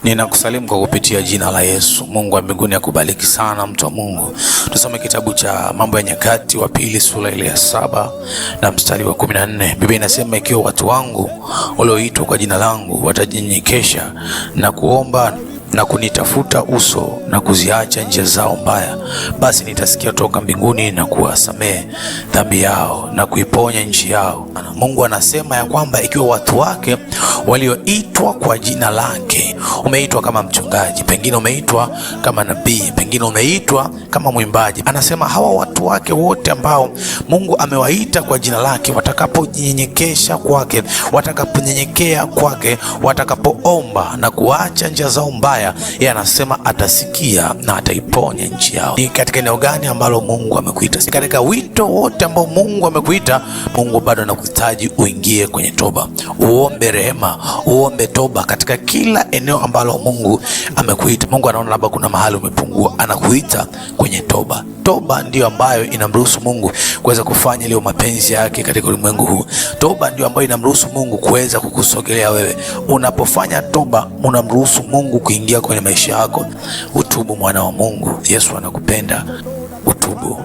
Ninakusalimu kwa kupitia jina la Yesu. Mungu wa mbinguni akubariki sana mtu wa Mungu. Tusome kitabu cha Mambo ya Nyakati wa Pili sura ile ya 7 na mstari wa 14. Biblia inasema, ikiwa watu wangu walioitwa kwa jina langu watajinyenyekesha na kuomba na kunitafuta uso na kuziacha njia zao mbaya, basi nitasikia toka mbinguni na kuwasamehe dhambi yao na kuiponya nchi yao. Mungu anasema ya kwamba ikiwa watu wake walioitwa kwa jina lake, umeitwa kama mchungaji, pengine umeitwa kama nabii, pengine umeitwa kama mwimbaji, anasema hawa watu wake wote ambao Mungu amewaita kwa jina lake, watakapojinyenyekesha kwake, watakaponyenyekea kwake, watakapoomba na kuacha njia zao mbaya, yeye anasema atasikia na ataiponya nchi yao. Ni katika eneo gani ambalo Mungu amekuita? Katika wito wote ambao Mungu amekuita, Mungu bado anakuhitaji uingie kwenye toba, uombe rehema, uombe toba katika kila eneo ambalo Mungu amekuita. Mungu anaona labda kuna mahali umepungua, anakuita kwenye toba. Toba ndiyo ambayo inamruhusu Mungu kuweza kufanya ile mapenzi yake katika ulimwengu huu. Toba ndiyo ambayo inamruhusu Mungu kuweza kukusogelea wewe. Unapofanya toba, unamruhusu Mungu kuingia kwenye maisha yako. Utubu mwana wa Mungu. Yesu anakupenda. Utubu.